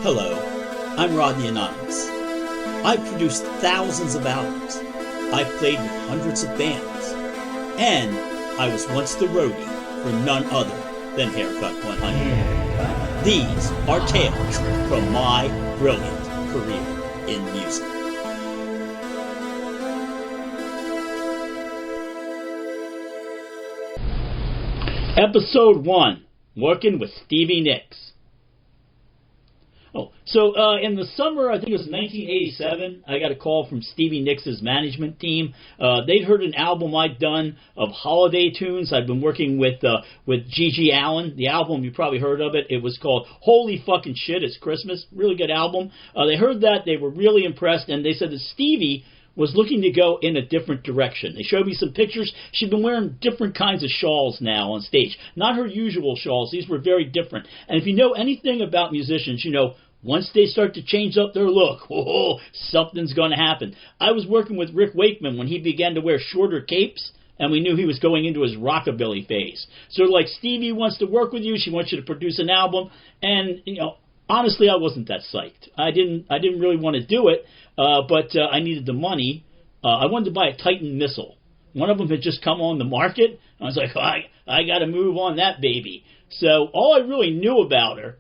Hello, I'm Rodney Anonymous. I've produced thousands of albums. I've played with hundreds of bands. And I was once the roadie for none other than Haircut 100. These are tales from my brilliant career in music. Episode 1, Working with Stevie Nicks. So in the summer, I think it was 1987, I got a call from Stevie Nicks' management team. They'd heard an album I'd done of holiday tunes. I'd been working with G.G. Allen. The album, you probably heard of it. It was called Holy Fucking Shit, It's Christmas. Really good album. They heard that. They were really impressed, and they said that Stevie was looking to go in a different direction. They showed me some pictures. She'd been wearing different kinds of shawls now on stage. Not her usual shawls. These were very different. And if you know anything about musicians, you know, once they start to change up their look, something's going to happen. I was working with Rick Wakeman when he began to wear shorter capes, and we knew he was going into his rockabilly phase. So like, Stevie wants to work with you. She wants you to produce an album. And, you know, honestly, I wasn't that psyched. I didn't really want to do it, but I needed the money. I wanted to buy a Titan missile. One of them had just come on the market. I was like, I got to move on that baby. So all I really knew about her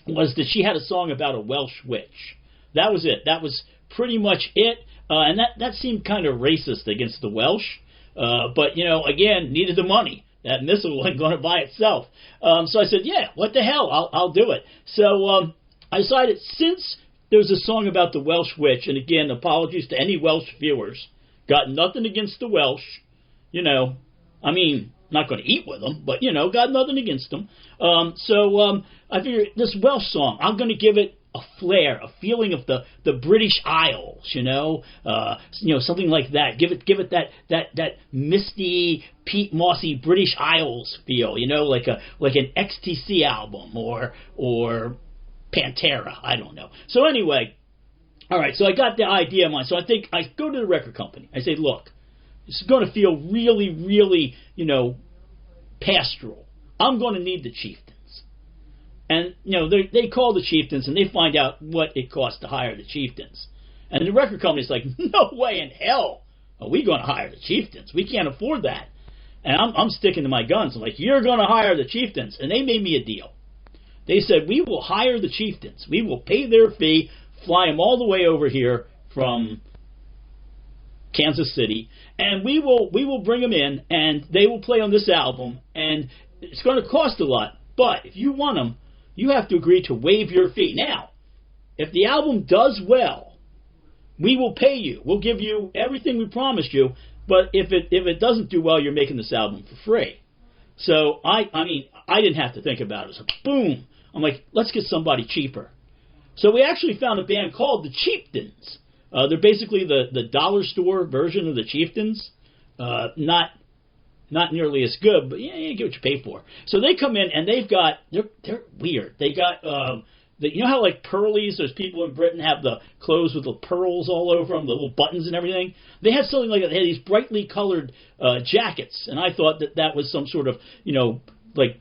was that she had a song about a Welsh witch. That was it. That was pretty much it. And that seemed kind of racist against the Welsh. But, you know, again, needed the money. That missile wasn't going to buy itself. So I said, yeah, what the hell? I'll do it. So I decided, since there was a song about the Welsh witch, and again, apologies to any Welsh viewers, got nothing against the Welsh, you know, I mean, not going to eat with them, but, you know, got nothing against them. So I figured this Welsh song, I'm going to give it a flair, a feeling of the British Isles, you know, something like that. Give it that misty, Pete Mossy British Isles feel, you know, like an XTC album or Pantera, I don't know. So anyway, all right, so I got the idea in mind. So I think I go to the record company. I say, look, it's going to feel really, really, you know, pastoral. I'm going to need the chieftains. And, you know, they call the chieftains and they find out what it costs to hire the chieftains. And the record company's like, no way in hell are we going to hire the chieftains. We can't afford that. And I'm sticking to my guns. I'm like, you're going to hire the chieftains. And they made me a deal. They said, we will hire the chieftains. We will pay their fee, fly them all the way over here from Kansas City, and we will bring them in, and they will play on this album, and it's going to cost a lot, but if you want them, you have to agree to waive your fee. Now, if the album does well, we will pay you. We'll give you everything we promised you, but if it doesn't do well, you're making this album for free. So, I mean, I didn't have to think about it. So, boom. I'm like, let's get somebody cheaper. So we actually found a band called the Chieftains. They're basically the dollar store version of the Chieftains. Not nearly as good, but yeah, you get what you pay for. So they come in and they're weird. They got you know how like Pearlies, those people in Britain have the clothes with the pearls all over them, the little buttons and everything. They had something like that. They had these brightly colored jackets, and I thought that was some sort of, you know, like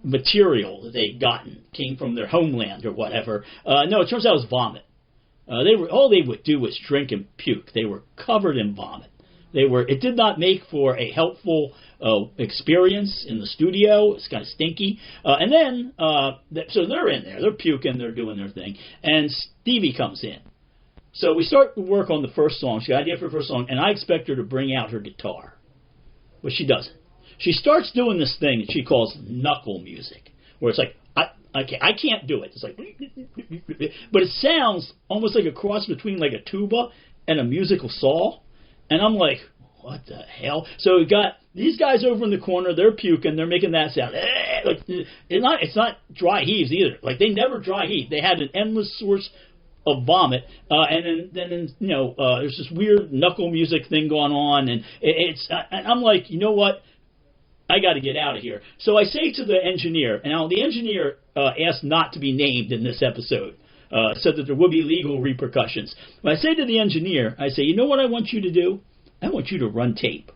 material that they'd gotten, came from their homeland or whatever. No, it turns out it was vomit. All they would do was drink and puke. They were covered in vomit. It did not make for a helpful experience in the studio. It's kind of stinky. And then, so they're in there. They're puking. They're doing their thing. And Stevie comes in. So we start to work on the first song. She got an idea for the first song, and I expect her to bring out her guitar. But she doesn't. She starts doing this thing that she calls knuckle music, where it's like, I can't do it. It's like, but it sounds almost like a cross between like a tuba and a musical saw. And I'm like, what the hell? So we got these guys over in the corner. They're puking. They're making that sound. Like, it's not dry heaves either. Like, they never dry heave. They had an endless source of vomit. And then you know, there's this weird knuckle music thing going on. And and I'm like, you know what? I got to get out of here. So I say to the engineer, and now the engineer asked not to be named in this episode, said that there would be legal repercussions. But I say to the engineer, I say, you know what I want you to do? I want you to run tape.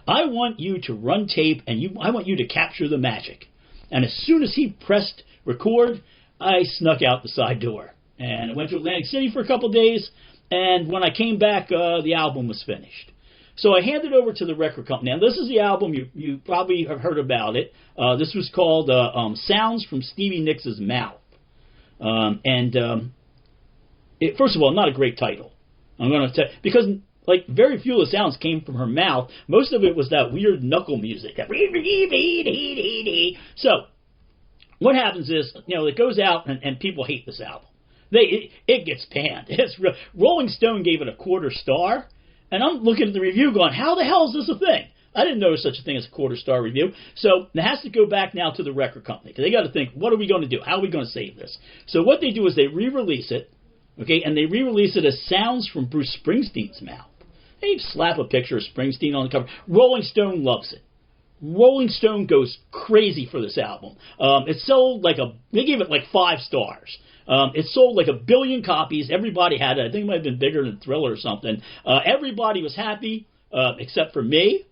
I want you to run tape, and I want you to capture the magic. And as soon as he pressed record, I snuck out the side door. And I went to Atlantic City for a couple days, and when I came back, the album was finished. So I handed it over to the record company. Now, this is the album, you probably have heard about it. This was called Sounds from Stevie Nicks' Mouth. First of all, not a great title. I'm going to tell you, because like very few of the sounds came from her mouth. Most of it was that weird knuckle music. So what happens is, it goes out and people hate this album. It gets panned. Rolling Stone gave it a 1/4 star, and I'm looking at the review going, how the hell is this a thing? I didn't know such a thing as a 1/4 star review. So it has to go back now to the record company, because they got to think, what are we going to do? How are we going to save this? So what they do is they re-release it, okay, and they re-release it as Sounds from Bruce Springsteen's Mouth. They slap a picture of Springsteen on the cover. Rolling Stone loves it. Rolling Stone goes crazy for this album. It sold they gave it 5 stars. It sold 1 billion copies. Everybody had it. I think it might have been bigger than Thriller or something. Everybody was happy, except for me,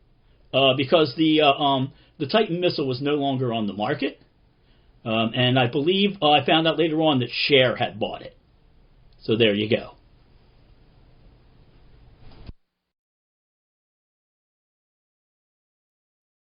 because the Titan missile was no longer on the market. And I believe I found out later on that Cher had bought it. So there you go.